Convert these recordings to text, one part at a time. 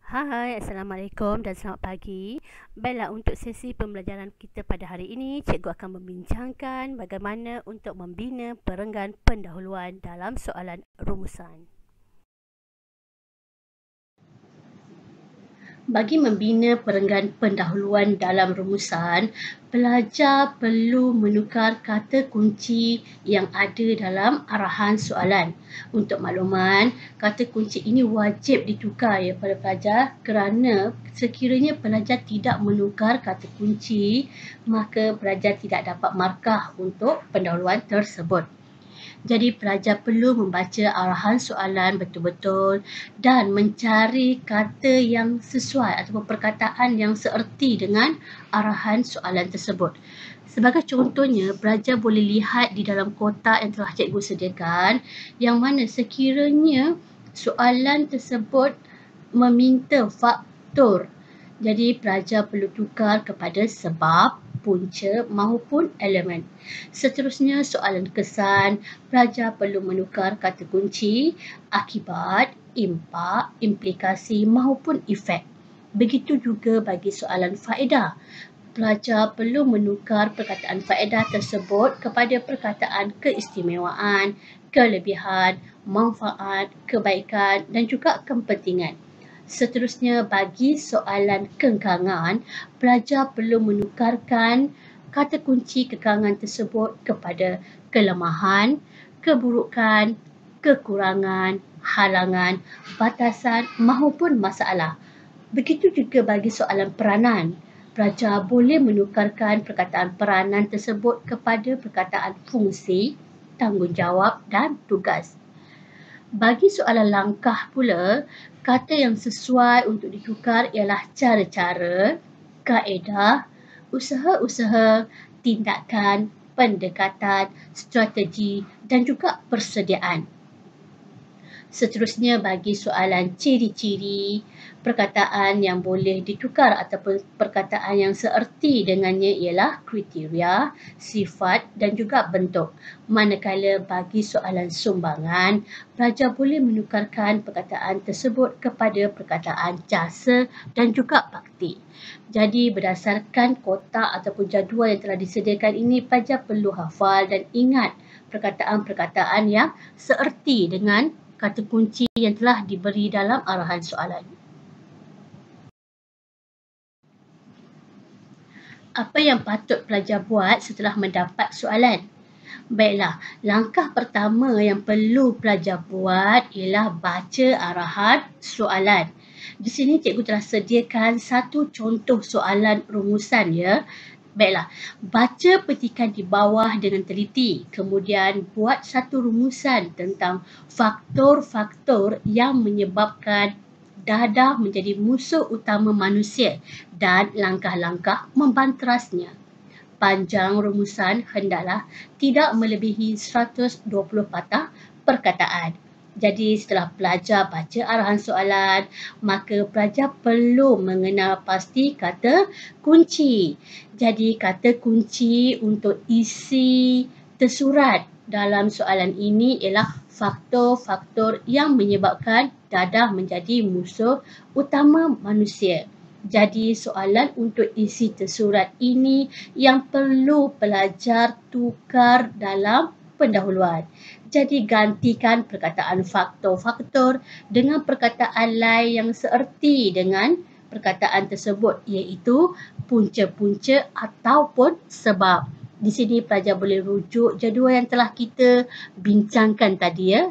Hai, Assalamualaikum dan selamat pagi. Baiklah, untuk sesi pembelajaran kita pada hari ini, cikgu akan membincangkan bagaimana untuk membina perenggan pendahuluan dalam soalan rumusan. Bagi membina perenggan pendahuluan dalam rumusan, pelajar perlu menukar kata kunci yang ada dalam arahan soalan. Untuk makluman, kata kunci ini wajib ditukar ya pada pelajar kerana sekiranya pelajar tidak menukar kata kunci, maka pelajar tidak dapat markah untuk pendahuluan tersebut. Jadi pelajar perlu membaca arahan soalan betul-betul dan mencari kata yang sesuai ataupun perkataan yang seerti dengan arahan soalan tersebut. Sebagai contohnya, pelajar boleh lihat di dalam kotak yang telah cikgu sediakan yang mana sekiranya soalan tersebut meminta faktor. Jadi pelajar perlu tukar kepada sebab, punca maupun elemen. Seterusnya, soalan kesan, pelajar perlu menukar kata kunci, akibat, impak, implikasi maupun efek. Begitu juga bagi soalan faedah. Pelajar perlu menukar perkataan faedah tersebut kepada perkataan keistimewaan, kelebihan, manfaat, kebaikan dan juga kepentingan. Seterusnya, bagi soalan kengkangan, pelajar perlu menukarkan kata kunci kekangan tersebut kepada kelemahan, keburukan, kekurangan, halangan, batasan maupun masalah. Begitu juga bagi soalan peranan. Pelajar boleh menukarkan perkataan peranan tersebut kepada perkataan fungsi, tanggungjawab dan tugas. Bagi soalan langkah pula, kata yang sesuai untuk ditukar ialah cara-cara, kaedah, usaha-usaha, tindakan, pendekatan, strategi dan juga persediaan. Seterusnya, bagi soalan ciri-ciri, perkataan yang boleh ditukar ataupun perkataan yang seerti dengannya ialah kriteria, sifat dan juga bentuk. Manakala bagi soalan sumbangan, pelajar boleh menukarkan perkataan tersebut kepada perkataan jasa dan juga bakti. Jadi berdasarkan kotak ataupun jadual yang telah disediakan ini, pelajar perlu hafal dan ingat perkataan-perkataan yang seerti dengan kata kunci yang telah diberi dalam arahan soalan. Apa yang patut pelajar buat setelah mendapat soalan? Baiklah, langkah pertama yang perlu pelajar buat ialah baca arahan soalan. Di sini cikgu telah sediakan satu contoh soalan rumusan ya. Baiklah, baca petikan di bawah dengan teliti. Kemudian buat satu rumusan tentang faktor-faktor yang menyebabkan dadah menjadi musuh utama manusia dan langkah-langkah membanterasnya. Panjang rumusan hendaklah tidak melebihi 120 patah perkataan. Jadi setelah pelajar baca arahan soalan, maka pelajar perlu mengenal pasti kata kunci. Jadi kata kunci untuk isi tersurat dalam soalan ini ialah faktor-faktor yang menyebabkan dadah menjadi musuh utama manusia. Jadi soalan untuk isi tersurat ini yang perlu pelajar tukar dalam pendahuluan. Jadi gantikan perkataan faktor-faktor dengan perkataan lain yang seerti dengan perkataan tersebut, iaitu punca-punca ataupun sebab. Di sini pelajar boleh rujuk jadual yang telah kita bincangkan tadi ya.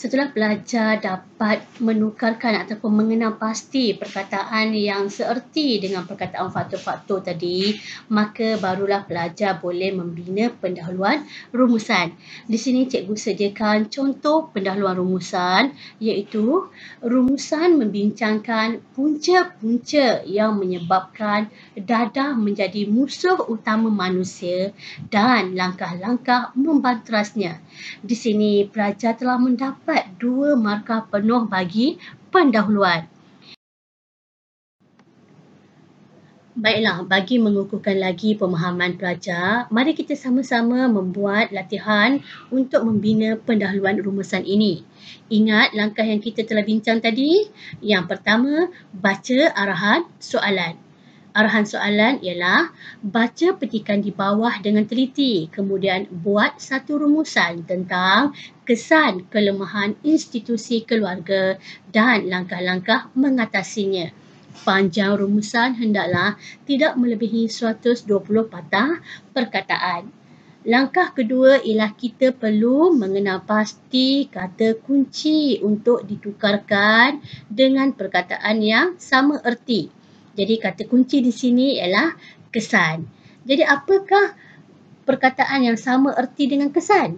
Setelah pelajar dapat menukarkan ataupun mengenal pasti perkataan yang seerti dengan perkataan faktor-faktor tadi, maka barulah pelajar boleh membina pendahuluan rumusan. Di sini cikgu sediakan contoh pendahuluan rumusan, iaitu rumusan membincangkan punca-punca yang menyebabkan dadah menjadi musuh utama manusia dan langkah-langkah membanterasnya. Di sini pelajar telah mendapat 2 markah penuh bagi pendahuluan. Baiklah, bagi mengukuhkan lagi pemahaman pelajar, mari kita sama-sama membuat latihan untuk membina pendahuluan rumusan ini. Ingat langkah yang kita telah bincang tadi? Yang pertama, baca arahan soalan. Arahan soalan ialah baca petikan di bawah dengan teliti, kemudian buat satu rumusan tentang kesan kelemahan institusi keluarga dan langkah-langkah mengatasinya. Panjang rumusan hendaklah tidak melebihi 120 patah perkataan. Langkah kedua ialah kita perlu mengenal pasti kata kunci untuk ditukarkan dengan perkataan yang sama erti. Jadi kata kunci di sini ialah kesan. Jadi apakah perkataan yang sama erti dengan kesan?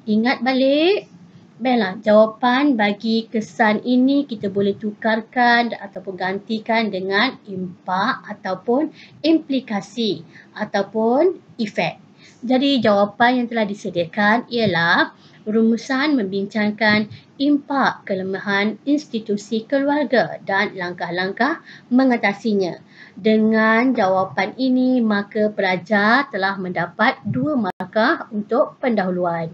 Ingat balik. Baiklah, jawapan bagi kesan ini kita boleh tukarkan ataupun gantikan dengan impak ataupun implikasi ataupun efek. Jadi jawapan yang telah disediakan ialah rumusan membincangkan impak kelemahan institusi keluarga dan langkah-langkah mengatasinya. Dengan jawapan ini, maka pelajar telah mendapat 2 markah untuk pendahuluan.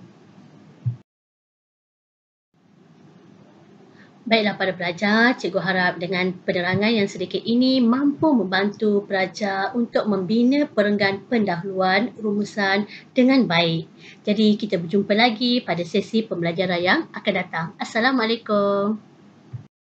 Baiklah para pelajar, cikgu harap dengan penerangan yang sedikit ini mampu membantu pelajar untuk membina perenggan pendahuluan rumusan dengan baik. Jadi kita berjumpa lagi pada sesi pembelajaran yang akan datang. Assalamualaikum.